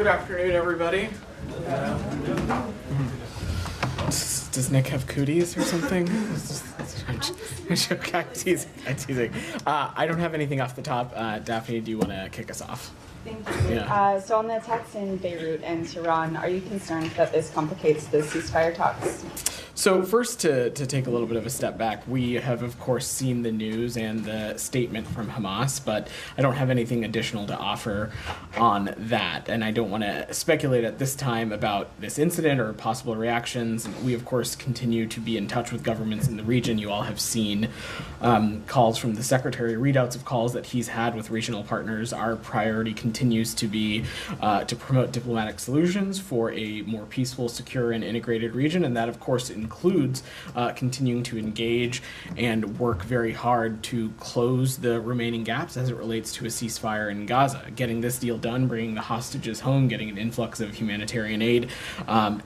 Good afternoon, everybody. Does Nick have cooties or something? I'm teasing. I don't have anything off the top. Daphne, do you want to kick us off? Thank you. Yeah. So on the attacks in Beirut and Tehran, are you concerned that this complicates the ceasefire talks? So first, to take a little bit of a step back, we have, of course, seen the news and the statement from Hamas, but I don't have anything additional to offer on that. And I don't want to speculate at this time about this incident or possible reactions. We, of course, continue to be in touch with governments in the region. You all have seen calls from the Secretary, readouts of calls that he's had with regional partners. Our priority continues to be to promote diplomatic solutions for a more peaceful, secure, and integrated region, and that, of course, includes continuing to engage and work very hard to close the remaining gaps as it relates to a ceasefire in Gaza. Getting this deal done, bringing the hostages home, getting an influx of humanitarian aid,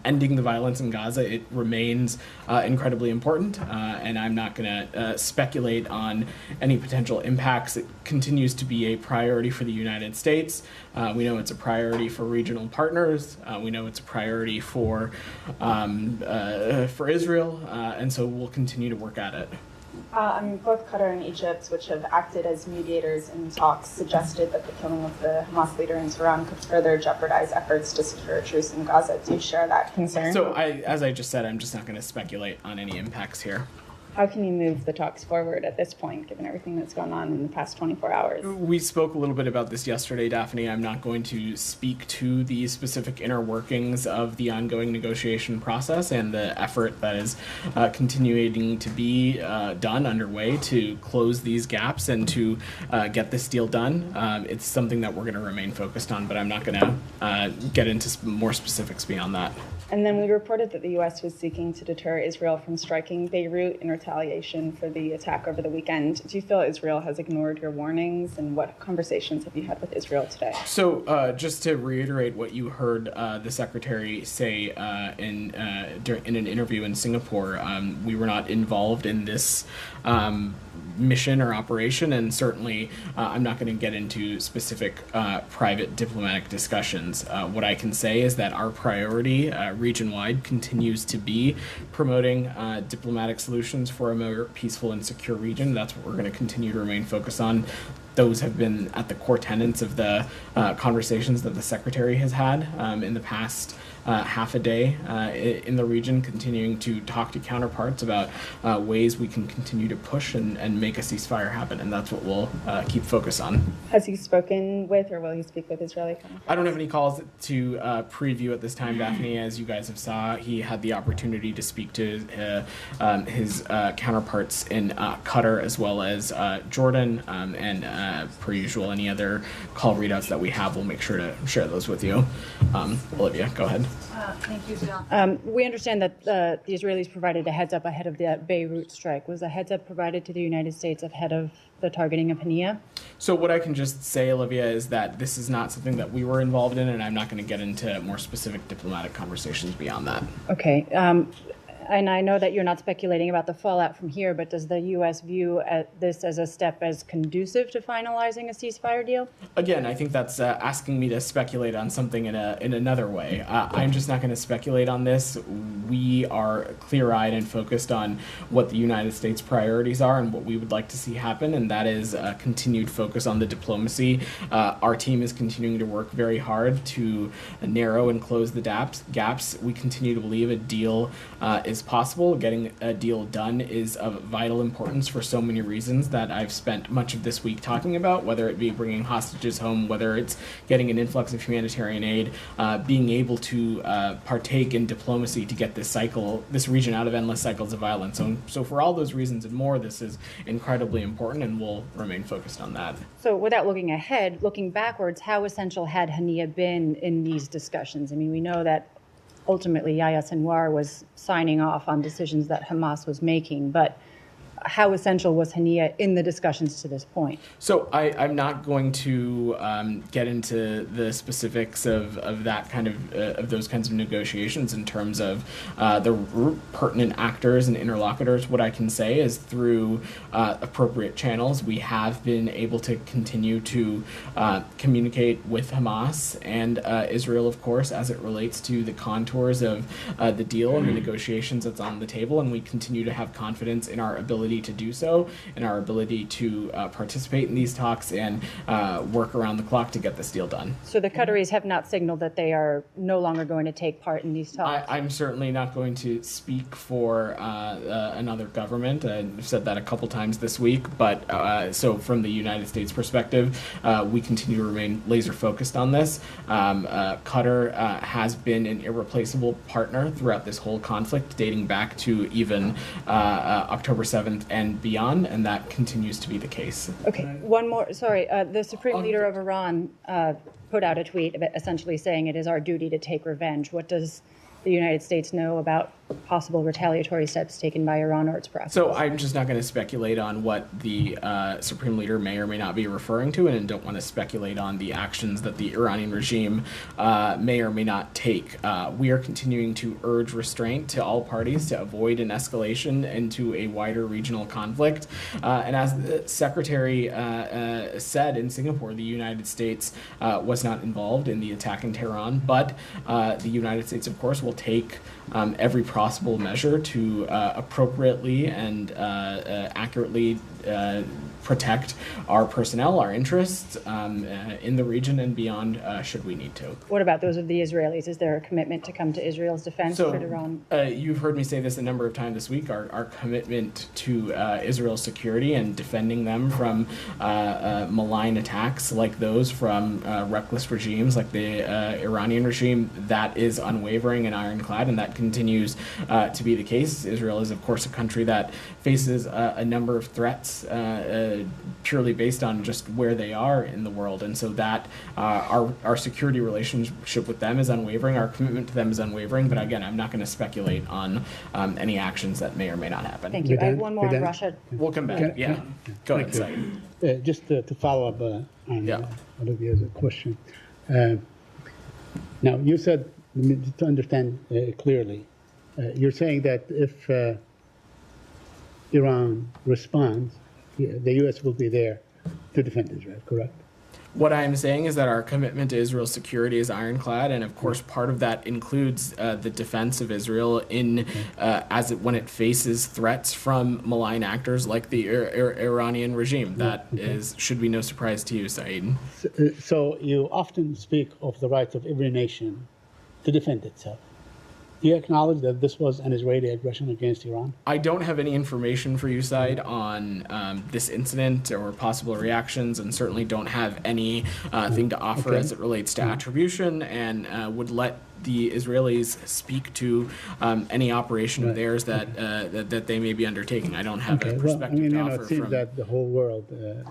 ending the violence in Gaza, it remains incredibly important, and I'm not going to speculate on any potential impacts. It continues to be a priority for the United States. We know it's a priority for regional partners. We know it's a priority for Israel, and so we'll continue to work at it. Both Qatar and Egypt, which have acted as mediators in talks, suggested that the killing of the Hamas leader in Tehran could further jeopardize efforts to secure a truce in Gaza. Do you share that concern? So, as I just said, I'm just not going to speculate on any impacts here. How can you move the talks forward at this point, given everything that's gone on in the past 24 hours? We spoke a little bit about this yesterday, Daphne. I'm not going to speak to the specific inner workings of the ongoing negotiation process and the effort that is continuing to be done underway to close these gaps and to get this deal done. It's something that we're going to remain focused on, but I'm not going to get into more specifics beyond that. And then we reported that the U.S. was seeking to deter Israel from striking Beirut in retaliation for the attack over the weekend. Do you feel Israel has ignored your warnings, and what conversations have you had with Israel today? So just to reiterate what you heard the Secretary say in an interview in Singapore, we were not involved in this mission or operation, and certainly I'm not going to get into specific private diplomatic discussions. What I can say is that our priority region-wide continues to be promoting diplomatic solutions for a more peaceful and secure region. That's what we're going to continue to remain focused on. Those have been at the core tenets of the conversations that the Secretary has had in the past half a day in the region, continuing to talk to counterparts about ways we can continue to push and make a ceasefire happen, and that's what we'll keep focus on. Has he spoken with, or will he speak with Israeli counterparts? I don't have any calls to preview at this time, Daphne. As you guys have saw, he had the opportunity to speak to his counterparts in Qatar as well as Jordan, and per usual, any other call readouts that we have, we'll make sure to share those with you. Olivia, go ahead. Thank you, Jill. We understand that the Israelis provided a heads up ahead of the Beirut strike. Was a heads up provided to the United States ahead of the targeting of Hania? So what I can just say, Olivia, is that this is not something that we were involved in, and I'm not going to get into more specific diplomatic conversations beyond that. Okay. And I know that you're not speculating about the fallout from here, but does the U.S. view this as a step as conducive to finalizing a ceasefire deal? Again, I think that's asking me to speculate on something in another way. I'm just not going to speculate on this. We are clear-eyed and focused on what the United States priorities are and what we would like to see happen, and that is a continued focus on the diplomacy. Our team is continuing to work very hard to narrow and close the gaps. We continue to believe a deal is possible. Getting a deal done is of vital importance for so many reasons that I've spent much of this week talking about, whether it be bringing hostages home, whether it's getting an influx of humanitarian aid, being able to partake in diplomacy to get this region out of endless cycles of violence. So for all those reasons and more, this is incredibly important, and we'll remain focused on that. So without looking ahead, looking backwards, how essential had Hania been in these discussions? I mean, we know that ultimately Yahya Sinwar was signing off on decisions that Hamas was making, but how essential was Hania in the discussions to this point? So I'm not going to get into the specifics of that kind of those kinds of negotiations in terms of the pertinent actors and interlocutors. What I can say is through appropriate channels, we have been able to continue to communicate with Hamas and Israel, of course, as it relates to the contours of the deal and the negotiations that's on the table, and we continue to have confidence in our ability to do so, and our ability to participate in these talks and work around the clock to get this deal done. So the Qataris have not signaled that they are no longer going to take part in these talks? I'm certainly not going to speak for another government. I've said that a couple times this week, but so from the United States perspective, we continue to remain laser focused on this. Qatar has been an irreplaceable partner throughout this whole conflict, dating back to even October 7th and beyond, and that continues to be the case. Okay, one more, sorry. The Supreme Leader of Iran put out a tweet essentially saying it is our duty to take revenge. What does the United States know about possible retaliatory steps taken by Iran or its proxies? So I'm just not going to speculate on what the Supreme Leader may or may not be referring to, and don't want to speculate on the actions that the Iranian regime may or may not take. We are continuing to urge restraint to all parties to avoid an escalation into a wider regional conflict. And as the Secretary said in Singapore, the United States was not involved in the attack in Tehran, but the United States, of course, will take every possible measure to appropriately and accurately protect our personnel, our interests in the region and beyond, should we need to. What about those of the Israelis? Is there a commitment to come to Israel's defense for Iran? You've heard me say this a number of times this week. Our commitment to Israel's security and defending them from malign attacks like those from reckless regimes like the Iranian regime, that is unwavering and ironclad, and that continues to be the case. Israel is, of course, a country that faces a number of threats purely based on just where they are in the world, and so that our security relationship with them is unwavering. Our commitment to them is unwavering. But again, I'm not going to speculate on any actions that may or may not happen. Thank you. I have one more on Russia. We'll come back. Go ahead, Saeed. Just to follow up on Olivia's question. Now, you said, to understand clearly, you're saying that if Iran responds, the U.S. will be there to defend Israel, correct? What I'm saying is that our commitment to Israel's security is ironclad, and of course, part of that includes the defense of Israel in when it faces threats from malign actors like the Iranian regime. That should be no surprise to you, Saeed. So you often speak of the rights of every nation to defend itself. Do you acknowledge that this was an Israeli aggression against Iran? I don't have any information for you, Saeed, on this incident or possible reactions, and certainly don't have any thing to offer as it relates to attribution, and would let the Israelis speak to any operation of theirs that they may be undertaking. I don't have a perspective to offer. It seems that the whole world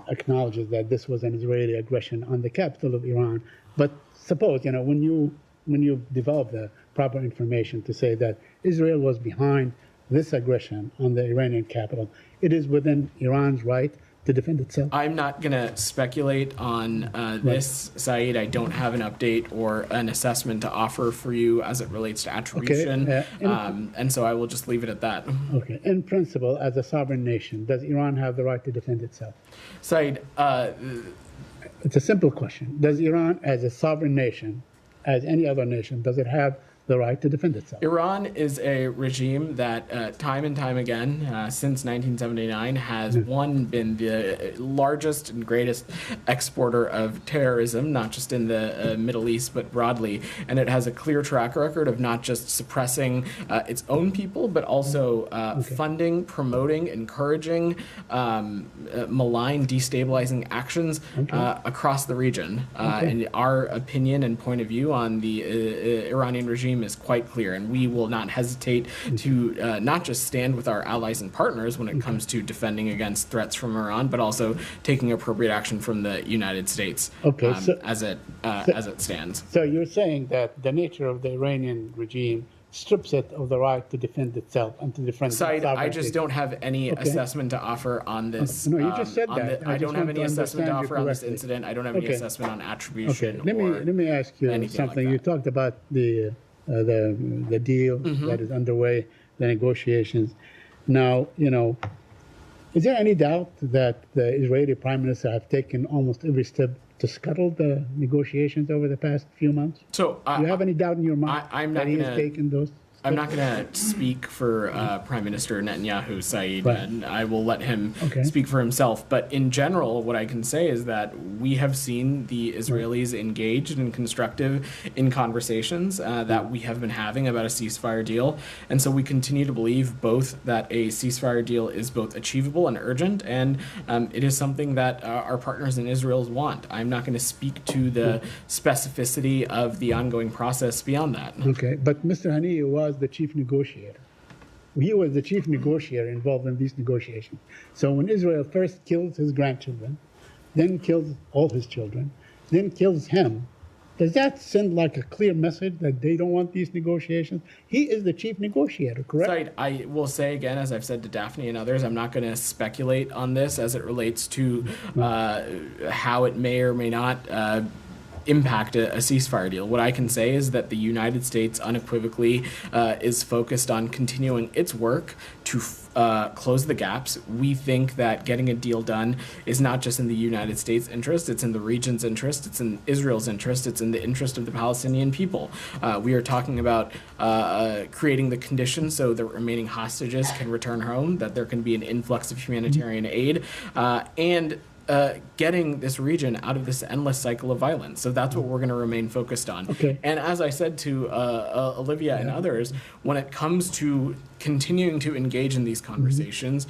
acknowledges that this was an Israeli aggression on the capital of Iran. But suppose, when you develop the proper information to say that Israel was behind this aggression on the Iranian capital, it is within Iran's right to defend itself? I'm not going to speculate on this, Saeed. I don't have an update or an assessment to offer for you as it relates to attribution, and so I will just leave it at that. Okay. In principle, as a sovereign nation, does Iran have the right to defend itself? Saeed, it's a simple question. Does Iran, as a sovereign nation, as any other nation, does it have the right to defend itself? Iran is a regime that time and time again, since 1979, has been the largest and greatest exporter of terrorism, not just in the Middle East, but broadly. And it has a clear track record of not just suppressing its own people, but also funding, promoting, encouraging malign, destabilizing actions across the region. And our opinion and point of view on the Iranian regime is quite clear, and we will not hesitate to not just stand with our allies and partners when it comes to defending against threats from Iran, but also taking appropriate action from the United States as it stands. So you're saying that the nature of the Iranian regime strips it of the right to defend itself and to defend its Said, I sovereignty. just don't have any assessment to offer on this. No, you just said on that. I I don't just have want any to assessment to understand you offer on this correctly. incident. I don't have any Okay. assessment on attribution. Okay, let me ask you anything like something. that. You talked about the deal Mm-hmm. that is underway, the negotiations. Now, is there any doubt that the Israeli Prime Minister have taken almost every step to scuttle the negotiations over the past few months? So Do you have any doubt in your mind I'm not that he has gonna- taken those? I'm not going to speak for Prime Minister Netanyahu, Said, Right. and I will let him Okay. speak for himself. But in general, what I can say is that we have seen the Israelis engaged and constructive in conversations that we have been having about a ceasefire deal. And so we continue to believe both that a ceasefire deal is both achievable and urgent, and it is something that our partners in Israel want. I'm not going to speak to the specificity of the ongoing process beyond that. Okay, but Mr. Haniyeh was the chief negotiator. He was the chief negotiator involved in these negotiations. So when Israel first kills his grandchildren, then kills all his children, then kills him, does that send like a clear message that they don't want these negotiations? He is the chief negotiator, correct? Said, I will say again, as I've said to Daphne and others, I'm not going to speculate on this as it relates to how it may or may not impact a ceasefire deal. What I can say is that the United States unequivocally is focused on continuing its work to close the gaps. We think that getting a deal done is not just in the United States' interest, it's in the region's interest, it's in Israel's interest, it's in the interest of the Palestinian people. We are talking about creating the conditions so the remaining hostages can return home, that there can be an influx of humanitarian aid, and getting this region out of this endless cycle of violence. So that's what we're going to remain focused on. Okay. And as I said to Olivia and others, when it comes to continuing to engage in these conversations,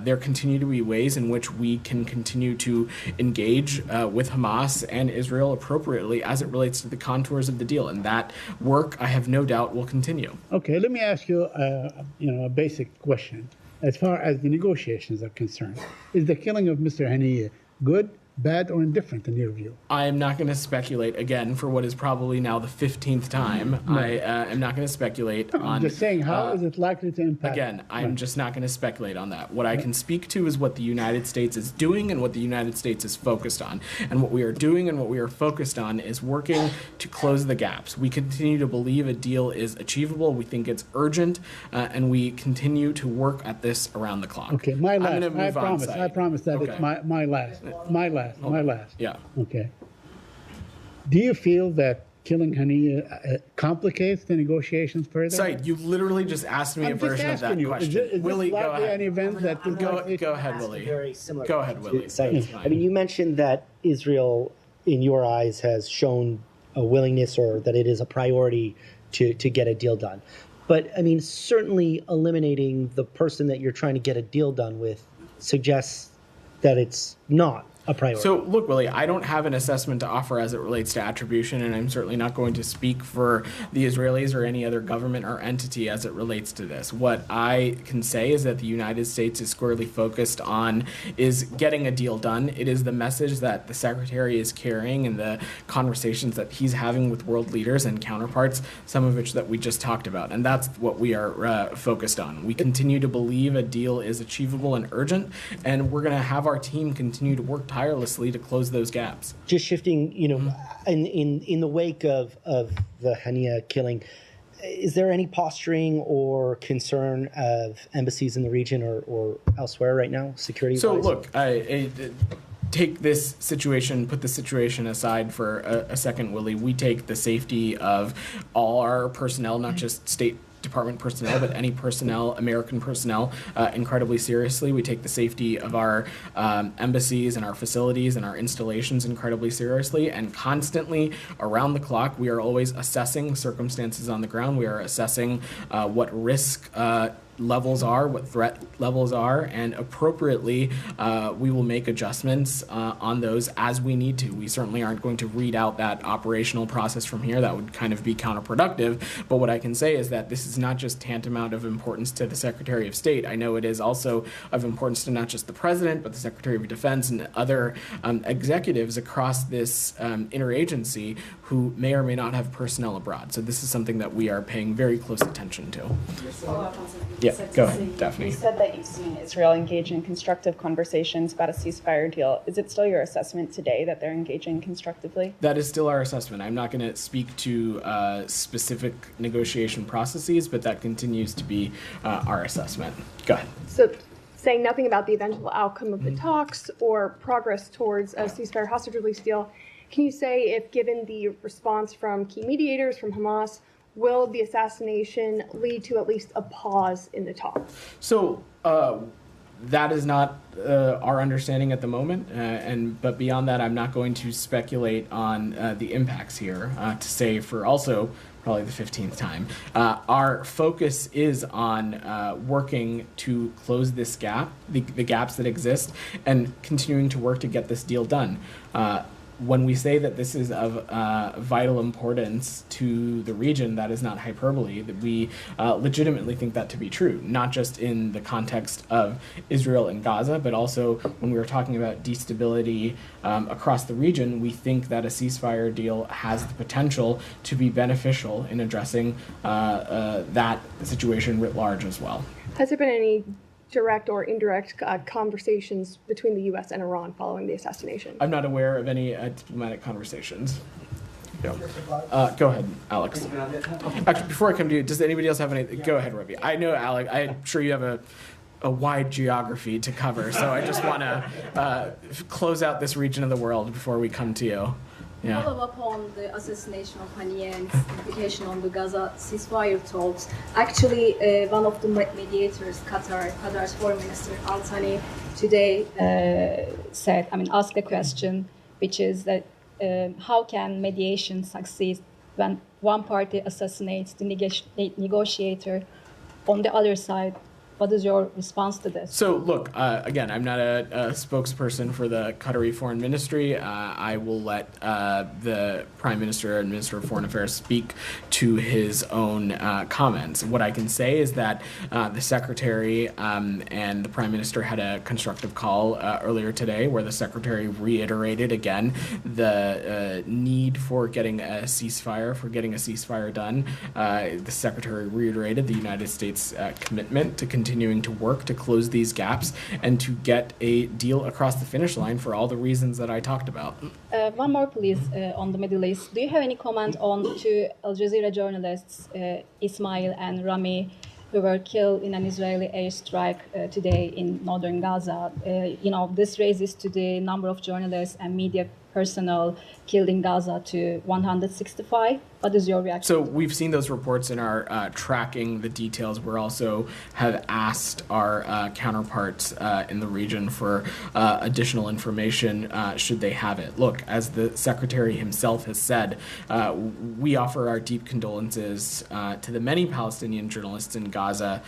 there continue to be ways in which we can continue to engage with Hamas and Israel appropriately as it relates to the contours of the deal. And that work, I have no doubt, will continue. Okay, let me ask you, a basic question. As far as the negotiations are concerned, is the killing of Mr. Haniyeh good, bad, or indifferent in your view? I am not going to speculate again for what is probably now the 15th time. I am not going to speculate on. I'm just saying, how is it likely to impact? Again, I'm just not going to speculate on that. What I can speak to is what the United States is doing and what the United States is focused on. And what we are doing and what we are focused on is working to close the gaps. We continue to believe a deal is achievable. We think it's urgent, and we continue to work at this around the clock. Okay, my I'm last. gonna move on, Said. I promise that Okay. it's my last. My last. Yeah. Okay. Do you feel that killing Haniyeh complicates the negotiations further? Said, you literally just asked me a I'm just version of that asking you. question. Is this Willie, go likely ahead. an event that the Go negotiations- ahead, Ask a Willie. very similar Go ahead, question to Willie. Said. It's fine. I mean, you mentioned that Israel, in your eyes, has shown a willingness or that it is a priority to get a deal done. But I mean, certainly eliminating the person that you're trying to get a deal done with suggests that it's not a priority. So, look, Willie, I don't have an assessment to offer as it relates to attribution, and I'm certainly not going to speak for the Israelis or any other government or entity as it relates to this. What I can say is that the United States is squarely focused on is getting a deal done. It is the message that the Secretary is carrying and the conversations that he's having with world leaders and counterparts, some of which that we just talked about, and that's what we are focused on. We continue to believe a deal is achievable and urgent, and we're going to have our team continue to work tirelessly to close those gaps. Just shifting, in the wake of the Haniyeh killing, is there any posturing or concern of embassies in the region or elsewhere right now, security-wise? So look, I take this situation, put the situation aside for a second, Willie. We take the safety of all our personnel, not just State Department personnel, but any personnel, American personnel, incredibly seriously. We take the safety of our embassies and our facilities and our installations incredibly seriously, and constantly around the clock, we are always assessing circumstances on the ground. We are assessing what risk levels are, what threat levels are, and appropriately we will make adjustments on those as we need to. We certainly aren't going to read out that operational process from here. That would kind of be counterproductive. But what I can say is that this is not just tantamount of importance to the Secretary of State. I know it is also of importance to not just the President, but the Secretary of Defense and other executives across this interagency who may or may not have personnel abroad. So this is something that we are paying very close attention to. Yeah, go ahead, Daphne. You said that you've seen Israel engage in constructive conversations about a ceasefire deal. Is it still your assessment today that they're engaging constructively? That is still our assessment. I'm not going to speak to specific negotiation processes, but that continues to be our assessment. Go ahead. So, saying nothing about the eventual outcome of the talks or progress towards a ceasefire hostage release deal, can you say if, given the response from key mediators, from Hamas, will the assassination lead to at least a pause in the talks? So that is not our understanding at the moment, but beyond that, I'm not going to speculate on the impacts here. To say for also probably the 15th time, our focus is on working to close this gap, the gaps that exist, and continuing to work to get this deal done. When we say that this is of vital importance to the region, that is not hyperbole. That we legitimately think that to be true, not just in the context of Israel and Gaza, but also when we were talking about destability across the region. We think that a ceasefire deal has the potential to be beneficial in addressing that situation writ large as well. Has there been any direct or indirect conversations between the U.S. and Iran following the assassination? I'm not aware of any diplomatic conversations. No. Go ahead, Alex. Actually, before I come to you, does anybody else have any? Go ahead, Ravi. I know, Alex, I'm sure you have a wide geography to cover, so I just want to close out this region of the world before we come to you. Yeah. Follow up on the assassination of Haniyeh and implication on the Gaza ceasefire talks. Actually, one of the mediators, Qatar's Foreign Minister Al Thani, today asked a question, which is that how can mediation succeed when one party assassinates the negotiator on the other side? What is your response to this? So, look, again, I'm not a spokesperson for the Qatari Foreign Ministry. I will let the Prime Minister and Minister of Foreign Affairs speak to his own comments. What I can say is that the Secretary and the Prime Minister had a constructive call earlier today where the Secretary reiterated again the need for getting a ceasefire done. The Secretary reiterated the United States' commitment to continuing to work to close these gaps and to get a deal across the finish line for all the reasons that I talked about. One more, please, on the Middle East. Do you have any comment on two Al Jazeera journalists, Ismail and Rami, who were killed in an Israeli airstrike today in northern Gaza? This raises to the number of journalists and media personnel killed in Gaza to 165. What is your reaction? So we've seen those reports and are tracking the details. We also have asked our counterparts in the region for additional information should they have it. Look, as the Secretary himself has said, we offer our deep condolences to the many Palestinian journalists in Gaza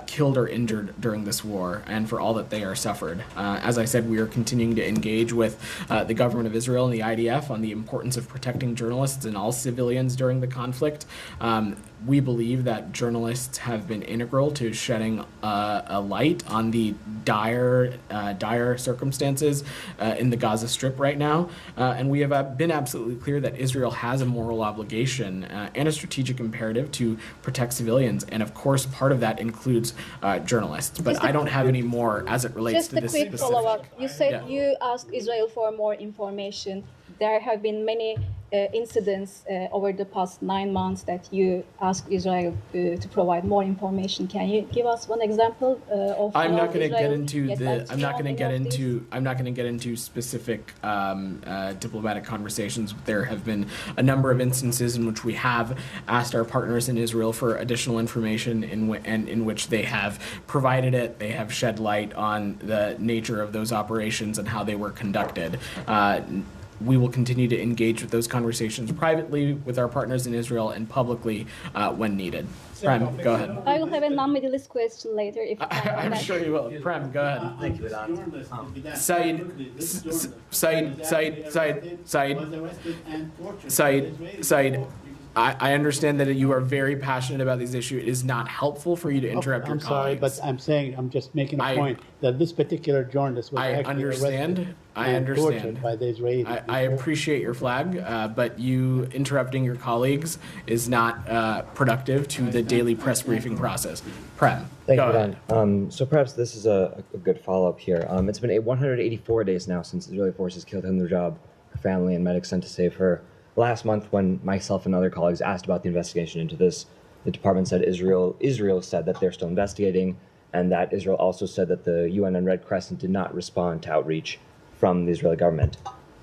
killed or injured during this war and for all that they are suffered. As I said, we are continuing to engage with the government of Israel and the IDF on the importance of protecting journalists and all civilians during the conflict. We believe that journalists have been integral to shedding a light on the dire circumstances in the Gaza Strip right now. And we have been absolutely clear that Israel has a moral obligation and a strategic imperative to protect civilians. And of course, part of that includes journalists. But I don't have any more as it relates to this specific. Just a quick follow-up. You said you asked Israel for more information. There have been many incidents over the past 9 months that you asked Israel to provide more information. Can you give us one example of? I'm not going to get into I'm not going to get into specific diplomatic conversations. There have been a number of instances in which we have asked our partners in Israel for additional information, in which they have provided it. They have shed light on the nature of those operations and how they were conducted. we will continue to engage with those conversations privately with our partners in Israel and publicly when needed. Prem, go ahead. I will have a non-Middle East question later if you can. I'm sure you will. Prem, go ahead. Thank you, Vedat. Said, I understand that you are very passionate about these issues. It is not helpful for you to interrupt your I'm sorry, colleagues. but I'm saying, I'm just making a point that this particular journalist was I actually understand. arrested I and understand. tortured by the Israelis. I appreciate your flag, but you interrupting your colleagues is not productive to the daily press briefing process. Prem, Thank go you, ahead. Dan. So perhaps this is a good follow-up here. It's been 184 days now since Israeli forces killed Hindu, her family, and medics sent to save her. Last month, when myself and other colleagues asked about the investigation into this, the department said Israel said that they're still investigating, and that Israel also said that the UN and Red Crescent did not respond to outreach from the Israeli government.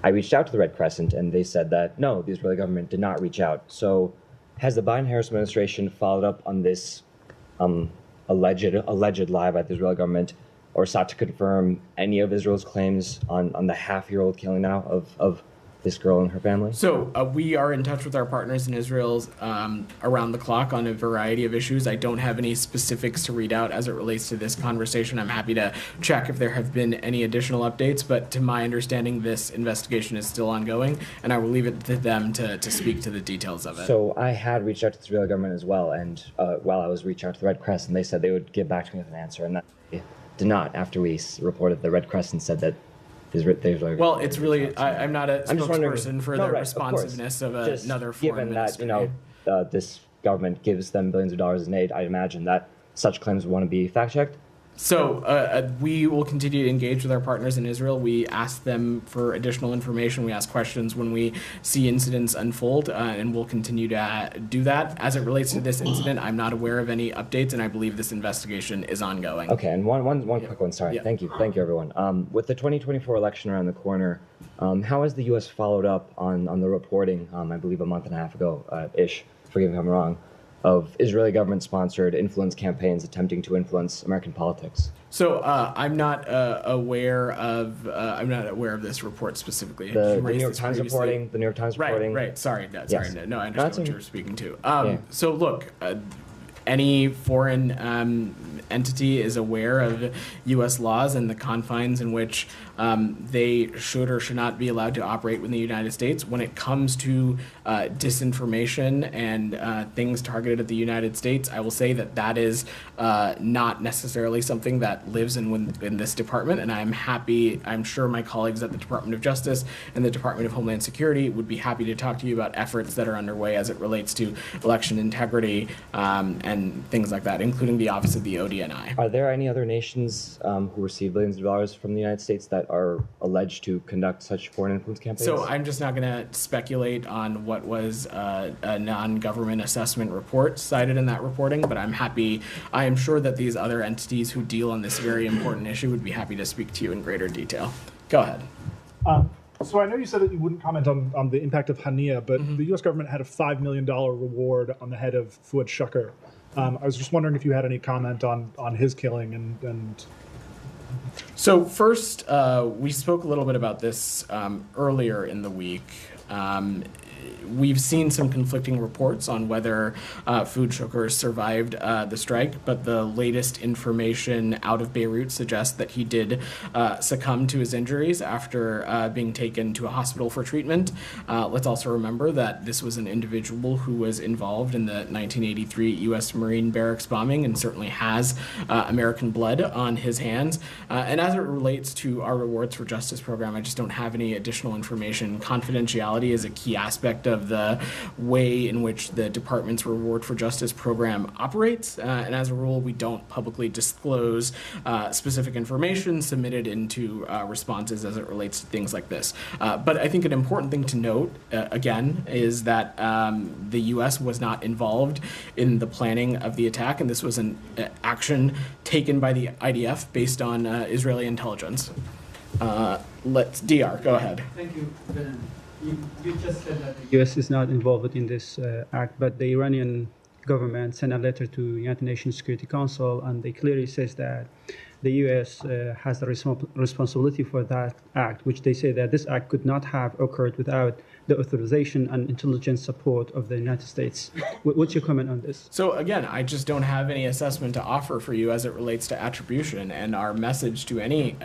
I reached out to the Red Crescent, and they said that no, the Israeli government did not reach out. So has the Biden-Harris administration followed up on this alleged lie by the Israeli government, or sought to confirm any of Israel's claims on the half-year-old killing now of this girl and her family? So we are in touch with our partners in Israel around the clock on a variety of issues. I don't have any specifics to read out as it relates to this conversation. I'm happy to check if there have been any additional updates, but to my understanding, this investigation is still ongoing, and I will leave it to them to speak to the details of it. So I had reached out to the Israeli government as well, and while I was reaching out to the Red Crescent, they said they would get back to me with an answer, and that they did not. After we reported, the Red Crescent said that well, it's really, I'm not a I'm just wondering- spokesperson for No, the right, responsiveness of Just another foreign given ministry. that, this government gives them billions of dollars in aid, I imagine that such claims would want to be fact-checked. So we will continue to engage with our partners in Israel. We ask them for additional information. We ask questions when we see incidents unfold, and we'll continue to do that. As it relates to this incident, I'm not aware of any updates, and I believe this investigation is ongoing. Okay, and one quick one. Sorry. Yeah. Thank you, everyone. With the 2024 election around the corner, how has the U.S. followed up on the reporting? I believe a month and a half ago, ish. Forgive me if I'm wrong. Of Israeli government-sponsored influence campaigns attempting to influence American politics. So I'm not aware of this report specifically. The You New raised York this Times previously. reporting. The New York Times reporting. Right. Sorry. Yes. No, I That's understand what okay. you're speaking to. Yeah. So look, any foreign entity is aware of U.S. laws and the confines in which they should or should not be allowed to operate within the United States. When it comes to disinformation and things targeted at the United States, I will say that is not necessarily something that lives in this department, and I'm sure my colleagues at the Department of Justice and the Department of Homeland Security would be happy to talk to you about efforts that are underway as it relates to election integrity and things like that, including the Office of the ODNI. Are there any other nations who receive billions of dollars from the United States that are alleged to conduct such foreign influence campaigns? So I'm just not going to speculate on what was a non-government assessment report cited in that reporting, but I am sure that these other entities who deal on this very important issue would be happy to speak to you in greater detail. Go ahead. So I know you said that you wouldn't comment on the impact of Hania, but the U.S. government had a $5 million reward on the head of Fuad Shukr. I was just wondering if you had any comment on his killing and So first, we spoke a little bit about this earlier in the week. We've seen some conflicting reports on whether Fuad Shukr survived the strike, but the latest information out of Beirut suggests that he did succumb to his injuries after being taken to a hospital for treatment. Let's also remember that this was an individual who was involved in the 1983 U.S. Marine barracks bombing and certainly has American blood on his hands. And as it relates to our Rewards for Justice program, I just don't have any additional information. Confidentiality is a key aspect of the way in which the department's Reward for Justice program operates, and as a rule, we don't publicly disclose specific information submitted into responses as it relates to things like this. But I think an important thing to note, again, is that the U.S. was not involved in the planning of the attack, and this was an action taken by the IDF based on Israeli intelligence. DR, go ahead. Thank you, Benin. You just said that the U.S. is not involved in this act, but the Iranian government sent a letter to United Nations Security Council, and they clearly says that the U.S. Has the responsibility for that act, which they say that this act could not have occurred without the authorization and intelligence support of the United States. What's your comment on this? So again, I just don't have any assessment to offer for you as it relates to attribution, and our message to any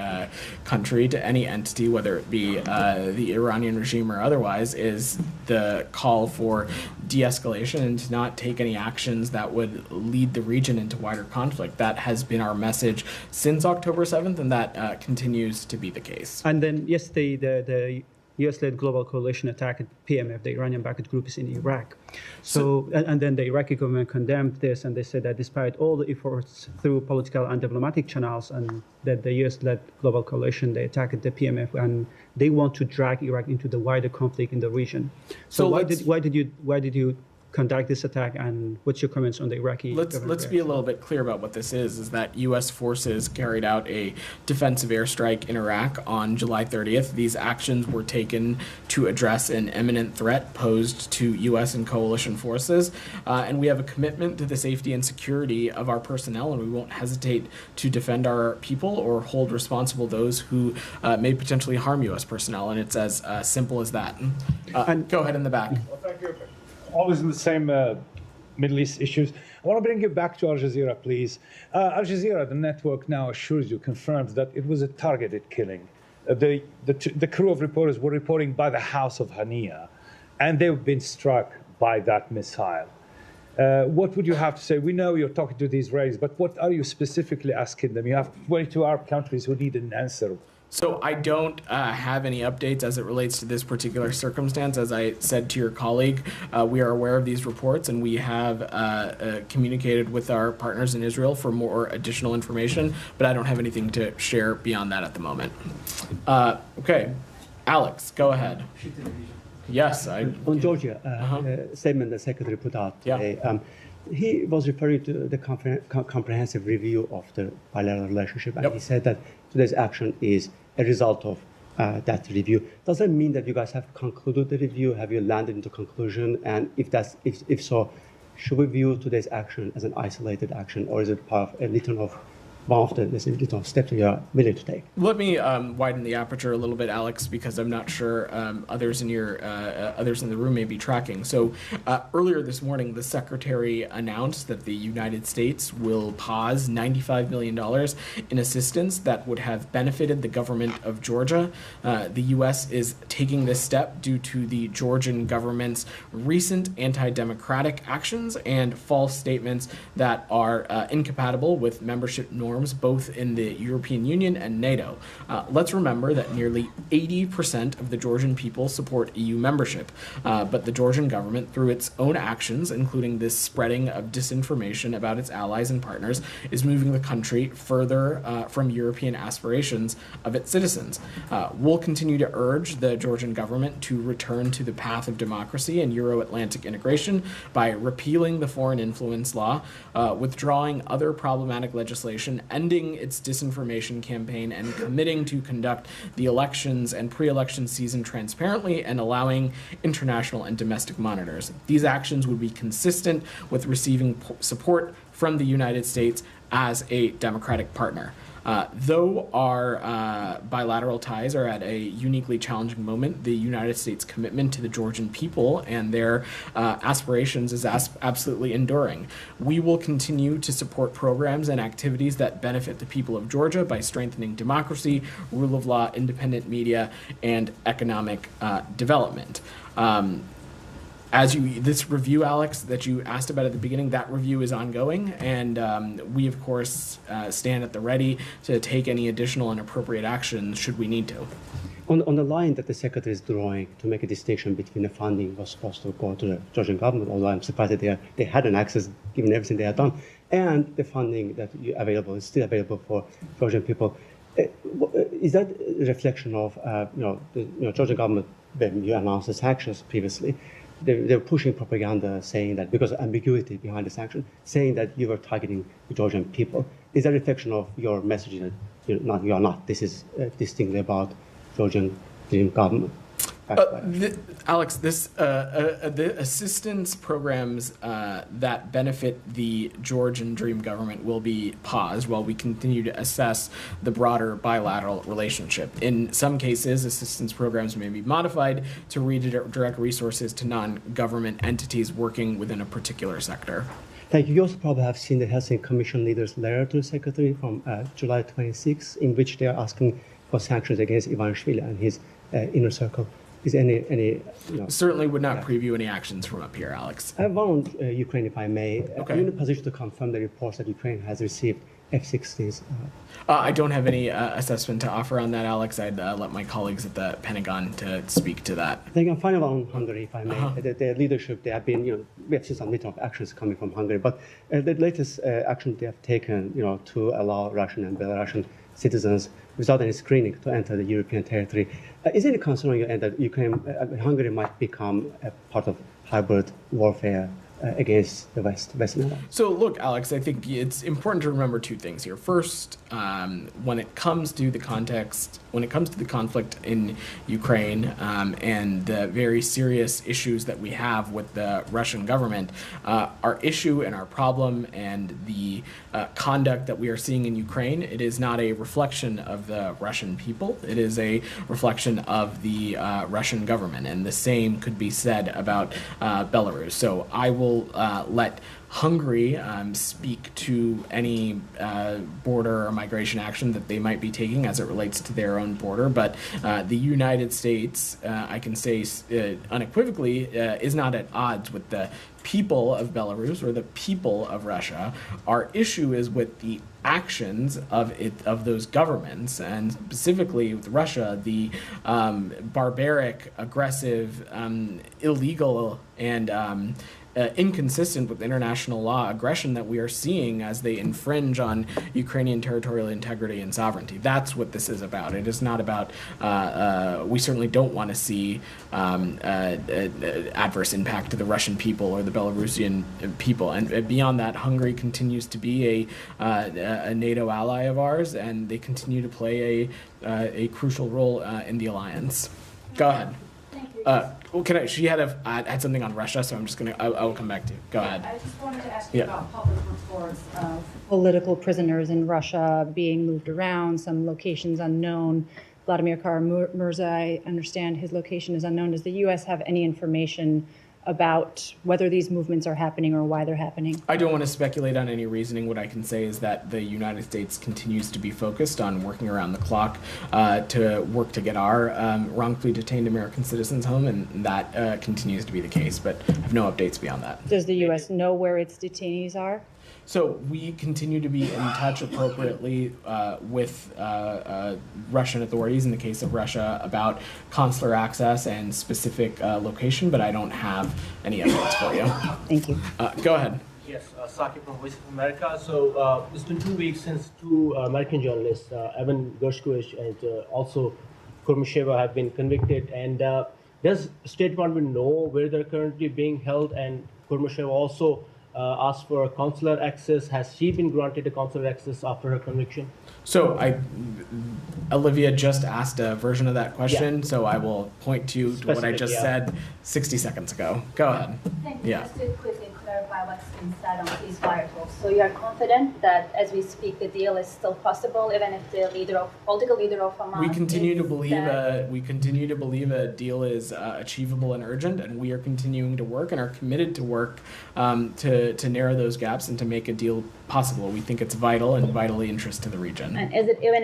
country, to any entity, whether it be the Iranian regime or otherwise, is the call for de-escalation and to not take any actions that would lead the region into wider conflict. That has been our message since October 7th, and that continues to be the case. And then yesterday, the U.S.-led global coalition attacked PMF, the Iranian-backed groups in Iraq. So, and then the Iraqi government condemned this, and they said that despite all the efforts through political and diplomatic channels, and that the U.S.-led global coalition, they attacked the PMF, and they want to drag Iraq into the wider conflict in the region. So why did you conduct this attack, and what's your comments on the Iraqi government? Let's be a little bit clear about what this is that U.S. forces carried out a defensive airstrike in Iraq on July 30th. These actions were taken to address an imminent threat posed to U.S. and coalition forces, and we have a commitment to the safety and security of our personnel, and we won't hesitate to defend our people or hold responsible those who may potentially harm U.S. personnel, and it's as simple as that. Go ahead in the back. Well, thank you. Always in the same Middle East issues. I want to bring you back to Al Jazeera, please. Al Jazeera, the network now assures you, confirms that it was a targeted killing. The crew of reporters were reporting by the house of Hania, and they've been struck by that missile. What would you have to say? We know you're talking to the Israelis, but what are you specifically asking them? You have 22 Arab countries who need an answer. So I don't have any updates as it relates to this particular circumstance. As I said to your colleague, we are aware of these reports, and we have communicated with our partners in Israel for more additional information, but I don't have anything to share beyond that at the moment. Okay, Alex, go ahead. Yes, on Georgia, statement the secretary put out today. He was referring to the comprehensive review of the bilateral relationship, and he said that today's action is a result of that review. Does that mean that you guys have concluded the review? Have you landed into conclusion? And if so, should we view today's action as an isolated action, or is it part of a little steps you are willing to take? Let me widen the aperture a little bit, Alex, because I'm not sure others in the room may be tracking. So earlier this morning, the Secretary announced that the United States will pause $95 million in assistance that would have benefited the government of Georgia. The U.S. is taking this step due to the Georgian government's recent anti-democratic actions and false statements that are incompatible with membership norms both in the European Union and NATO. Let's remember that nearly 80% of the Georgian people support EU membership, but the Georgian government, through its own actions, including this spreading of disinformation about its allies and partners, is moving the country further from European aspirations of its citizens. We'll continue to urge the Georgian government to return to the path of democracy and Euro-Atlantic integration by repealing the foreign influence law, withdrawing other problematic legislation, ending its disinformation campaign, and committing to conduct the elections and pre-election season transparently and allowing international and domestic monitors. These actions would be consistent with receiving support from the United States as a democratic partner. Though our bilateral ties are at a uniquely challenging moment, the United States' commitment to the Georgian people and their aspirations is absolutely enduring. We will continue to support programs and activities that benefit the people of Georgia by strengthening democracy, rule of law, independent media, and economic development. This review, Alex, that you asked about at the beginning, that review is ongoing, and we, of course, stand at the ready to take any additional and appropriate action should we need to. On the line that the Secretary is drawing to make a distinction between the funding was supposed to go to the Georgian government, although I'm surprised that they had an access given everything they had done, and the funding that is still available for Georgian people. Is that a reflection of the Georgian government, when you announced the sanctions previously? They're pushing propaganda saying that, because of ambiguity behind the sanction, saying that you were targeting the Georgian people. Is that a reflection of your message that you are not? This is distinctly about Georgian government. Alex, the assistance programs that benefit the Georgian Dream government will be paused while we continue to assess the broader bilateral relationship. In some cases, assistance programs may be modified to redirect resources to non-government entities working within a particular sector. Thank you. You also probably have seen the Helsinki Commission leader's letter to the Secretary from July 26, in which they are asking for sanctions against Ivanishvili and his inner circle. Is any Certainly would not preview any actions from up here, Alex. I have one on Ukraine, if I may. Okay. Are you in a position to confirm the reports that Ukraine has received F-16s? I don't have any assessment to offer on that, Alex. I'd let my colleagues at the Pentagon to speak to that. I think I'm final on Hungary, if I may. The leadership, they have been, we have seen some little actions coming from Hungary, but the latest action they have taken, to allow Russian and Belarusian citizens without any screening to enter the European territory. Is there any concern on your end that Hungary might become a part of hybrid warfare against the Western allies? So look, Alex, I think it's important to remember two things here. First, when it comes to the conflict in Ukraine and the very serious issues that we have with the Russian government, our issue and our problem and the conduct that we are seeing in Ukraine, it is not a reflection of the Russian people. It is a reflection of the Russian government, and the same could be said about Belarus. So I will let Hungary speak to any border or migration action that they might be taking as it relates to their own border. But the United States, I can say unequivocally, is not at odds with the people of Belarus or the people of Russia. Our issue is with the actions of those governments, and specifically with Russia, the barbaric, aggressive, illegal, and inconsistent with international law aggression that we are seeing as they infringe on Ukrainian territorial integrity and sovereignty. That's what this is about. It is not about, we certainly don't want to see adverse impact to the Russian people or the Belarusian people. And beyond that, Hungary continues to be a NATO ally of ours, and they continue to play a crucial role in the alliance. Go ahead. She had something on Russia, so I'm just I will come back to you. Go ahead. I just wanted to ask you about public reports of political prisoners in Russia being moved around, some locations unknown. Vladimir Kara-Murza, I understand his location is unknown. Does the U.S. have any information about whether these movements are happening or why they're happening? I don't want to speculate on any reasoning. What I can say is that the United States continues to be focused on working around the clock to work to get our wrongfully detained American citizens home, and that continues to be the case, but I have no updates beyond that. Does the U.S. know where its detainees are? So we continue to be in touch appropriately with Russian authorities in the case of Russia about consular access and specific location, but I don't have any updates for you. Thank you. Go ahead. Yes, Saki from Voice of America. So it's been 2 weeks since two American journalists, Evan Gershkovich and also Kurmasheva, have been convicted. And does State Department know where they're currently being held? And Kurmasheva also asked for consular access. Has she been granted a consular access after her conviction? So Olivia just asked a version of that question, so I will point to what I just said 60 seconds ago. Go ahead. Thank you. Just to quickly clarify what's been said on ceasefire talks. So you are confident that as we speak, the deal is still possible, even if the political leader of Hamas. We continue to believe a deal is achievable and urgent, and we are continuing to work and are committed to work to narrow those gaps and to make a deal possible. We think it's vital and vitally interest to the region. And is it even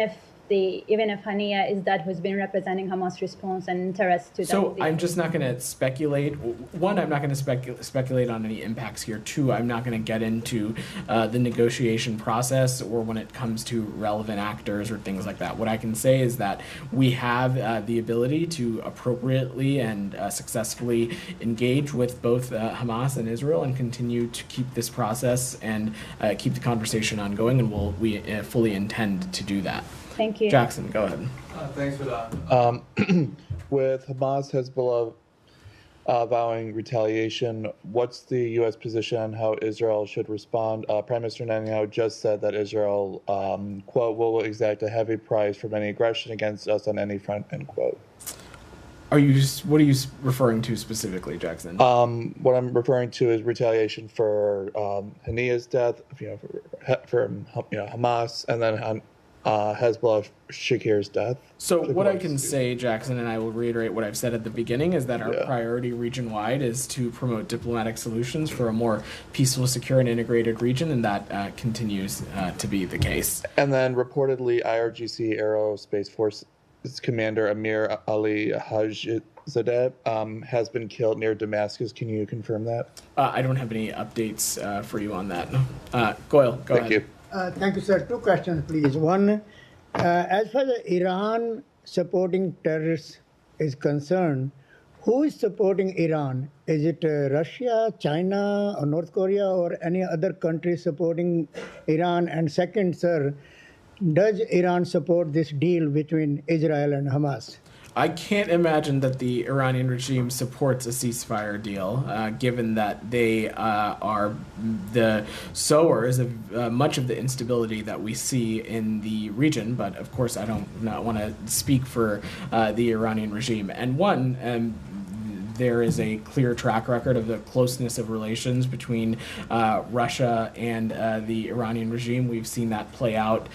if Hania is that who's been representing Hamas response and interest to that? So I'm just not going to speculate. One, I'm not going to speculate on any impacts here. Two, I'm not going to get into the negotiation process or when it comes to relevant actors or things like that. What I can say is that we have the ability to appropriately and successfully engage with both Hamas and Israel and continue to keep this process and keep the conversation ongoing, and we fully intend to do that. Thank you. Jackson, go ahead. Thanks for that. With Hamas, Hezbollah vowing retaliation, what's the U.S. position on how Israel should respond? Prime Minister Netanyahu just said that Israel, quote, will exact a heavy price for any aggression against us on any front, end quote. What are you referring to specifically, Jackson? What I'm referring to is retaliation for Hania's death, from Hamas, and then Hezbollah Shakir's death. So what I can say, Jackson, and I will reiterate what I've said at the beginning, is that our priority region-wide is to promote diplomatic solutions for a more peaceful, secure, and integrated region, and that continues to be the case. And then reportedly, IRGC Aerospace Force Commander Amir Ali Hajizadeh has been killed near Damascus. Can you confirm that? I don't have any updates for you on that. Goyle, go ahead. Thank you. Thank you, sir. Two questions, please. One, as far as Iran supporting terrorists is concerned, who is supporting Iran? Is it Russia, China, or North Korea, or any other country supporting Iran? And second, sir, does Iran support this deal between Israel and Hamas? I can't imagine that the Iranian regime supports a ceasefire deal, given that they are the sowers of much of the instability that we see in the region. But of course, I don't not want to speak for the Iranian regime. And there is a clear track record of the closeness of relations between Russia and the Iranian regime. We've seen that play out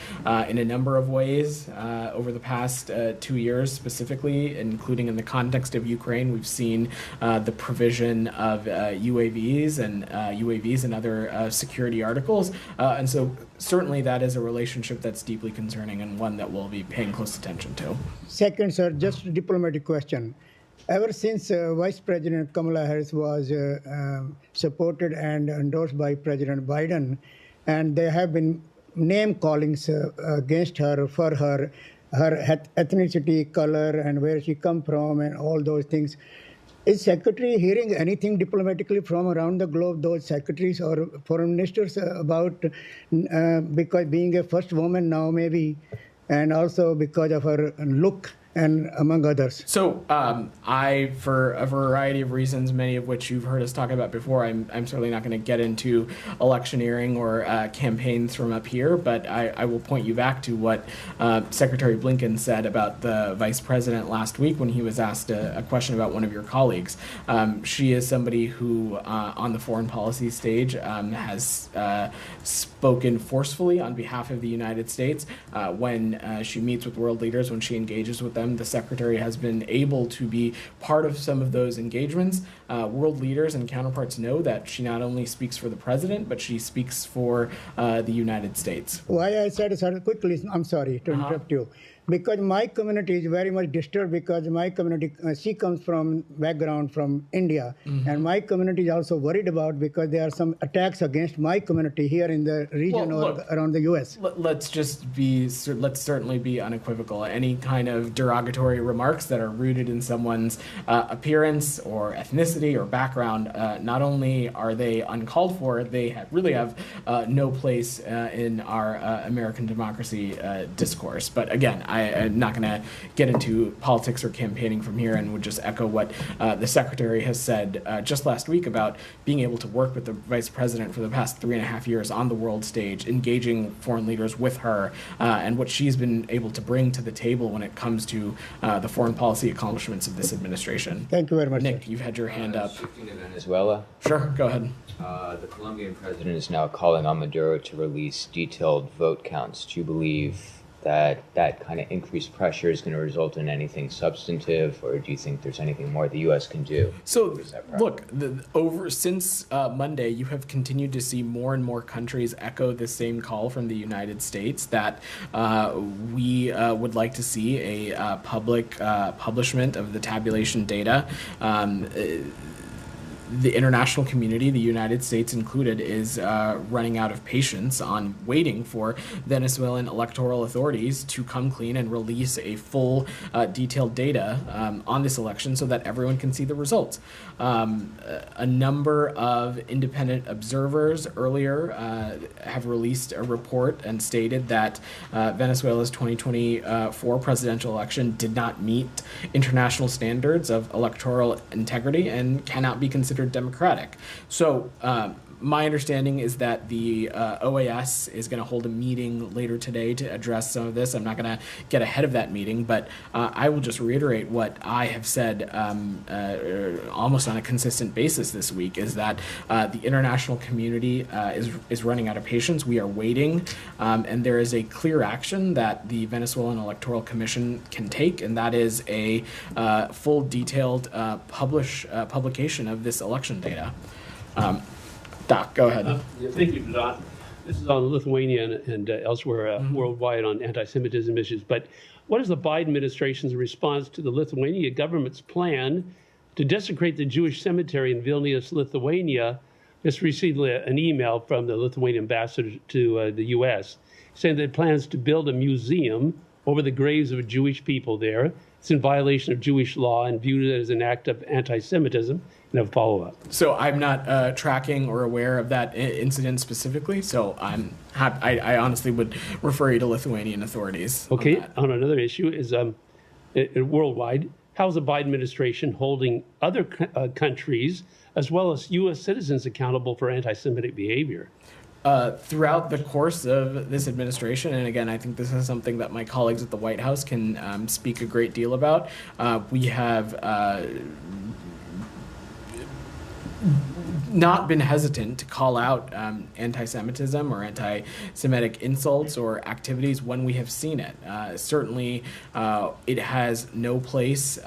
in a number of ways over the past 2 years, specifically, including in the context of Ukraine. We've seen the provision of UAVs and other security articles. And so certainly that is a relationship that's deeply concerning and one that we'll be paying close attention to. Second, sir, just a diplomatic question. Ever since Vice President Kamala Harris was supported and endorsed by President Biden, and there have been name callings against her for her ethnicity, color, and where she come from, and all those things. Is Secretary hearing anything diplomatically from around the globe, those secretaries or foreign ministers, about because being a first woman now maybe, and also because of her look, and among others? So I, for a variety of reasons, many of which you've heard us talk about before, I'm certainly not going to get into electioneering or campaigns from up here, but I will point you back to what Secretary Blinken said about the vice president last week when he was asked a question about one of your colleagues. She is somebody who, on the foreign policy stage, has spoken forcefully on behalf of the United States when she meets with world leaders, when she engages with them. The secretary has been able to be part of some of those engagements. World leaders and counterparts know that she not only speaks for the president, but she speaks for the United States. Why I said it quickly, I'm sorry to interrupt you. Because my community is very much disturbed because my community, she comes from background from India, and my community is also worried about because there are some attacks against my community here in the region or around the U.S. Let's certainly be unequivocal. Any kind of derogatory remarks that are rooted in someone's appearance or ethnicity or background, not only are they uncalled for, they really have no place in our American democracy discourse. But again, I'm not going to get into politics or campaigning from here, and would just echo what the secretary has said just last week about being able to work with the vice president for the past 3.5 years on the world stage, engaging foreign leaders with her, and what she's been able to bring to the table when it comes to the foreign policy accomplishments of this administration. Thank you very much, Nick, sir. you've had your hand up. Shifting to Venezuela. Sure, go ahead. The Colombian president is now calling on Maduro to release detailed vote counts. Do you believe that kind of increased pressure is going to result in anything substantive, or do you think there's anything more the U.S. can do? So, look, since Monday, you have continued to see more and more countries echo the same call from the United States that we would like to see a public publishment of the tabulation data. The international community, the United States included, is running out of patience on waiting for Venezuelan electoral authorities to come clean and release a full, detailed data on this election so that everyone can see the results. A number of independent observers earlier have released a report and stated that Venezuela's 2024 presidential election did not meet international standards of electoral integrity and cannot be considered considered democratic. So my understanding is that the OAS is going to hold a meeting later today to address some of this. I'm not going to get ahead of that meeting, but I will just reiterate what I have said almost on a consistent basis this week, is that the international community is running out of patience. We are waiting, and there is a clear action that the Venezuelan Electoral Commission can take, and that is a full, detailed publication of this election data. Doc, go ahead. Thank you, Don. This is on Lithuania and elsewhere worldwide on anti-Semitism issues. But what is the Biden administration's response to the Lithuania government's plan to desecrate the Jewish cemetery in Vilnius, Lithuania? Just received an email from the Lithuanian ambassador to the U.S. saying that it plans to build a museum over the graves of Jewish people there. It's in violation of Jewish law and viewed as an act of anti-Semitism. And a follow-up. So I'm not tracking or aware of that incident specifically. So I honestly would refer you to Lithuanian authorities. Okay. On another issue is worldwide. How is the Biden administration holding other countries as well as U.S. citizens accountable for anti-Semitic behavior? Throughout the course of this administration, and again, I think this is something that my colleagues at the White House can speak a great deal about, we have not been hesitant to call out anti-Semitism or anti-Semitic insults or activities when we have seen it. Certainly, it has no place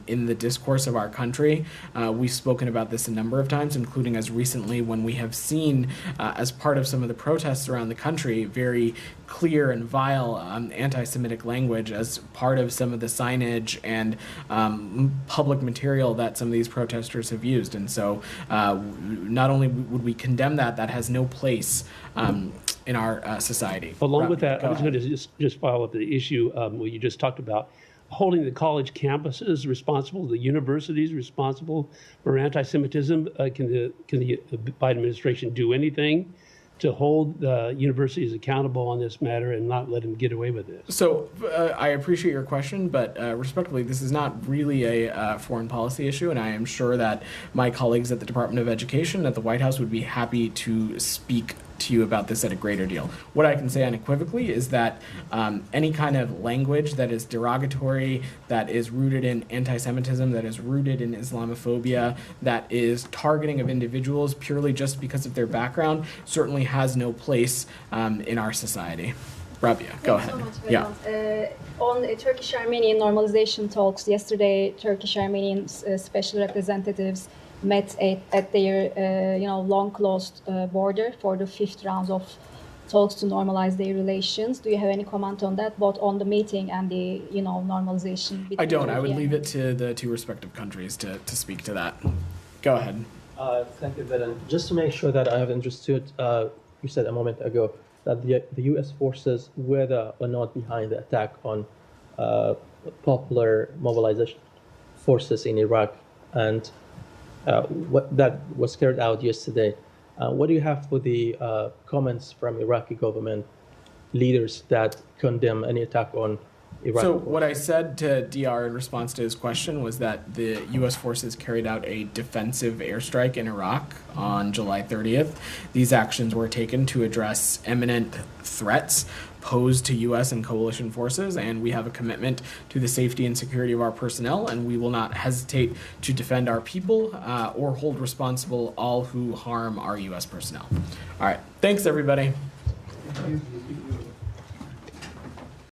in the discourse of our country. We've spoken about this a number of times, including as recently when we have seen, as part of some of the protests around the country, very clear and vile anti-Semitic language as part of some of the signage and public material that some of these protesters have used. And so not only would we condemn that, that has no place in our society. Along with that, I was going to just follow up the issue what you just talked about. Holding the college campuses responsible, the universities responsible for anti-Semitism. Can the Biden administration do anything to hold the universities accountable on this matter and not let them get away with this? So I appreciate your question, but respectfully, this is not really a foreign policy issue, and I am sure that my colleagues at the Department of Education at the White House would be happy to speak to you about this at a greater deal. What I can say unequivocally is that any kind of language that is derogatory, that is rooted in anti-Semitism, that is rooted in Islamophobia, that is targeting of individuals purely just because of their background, certainly has no place in our society. Rabia, go ahead. Thank you so much, on Turkish-Armenian normalization talks yesterday, Turkish-Armenian special representatives met at their long closed border for the 5th round of talks to normalize their relations. Do you have any comment on that, both on the meeting and the normalization? I don't. I would leave it to the two respective countries to speak to that. Go ahead. Thank you, Belen. Just to make sure that I have understood, you said a moment ago that the U.S. forces were or not behind the attack on popular mobilization forces in Iraq, and what that was carried out yesterday. What do you have for the comments from Iraqi government leaders that condemn any attack on Iraq? So what I said to DR in response to his question was that the U.S. forces carried out a defensive airstrike in Iraq on July 30th. These actions were taken to address imminent threats posed to U.S. and coalition forces, and we have a commitment to the safety and security of our personnel, and we will not hesitate to defend our people or hold responsible all who harm our U.S. personnel. All right. Thanks, everybody. Thank you.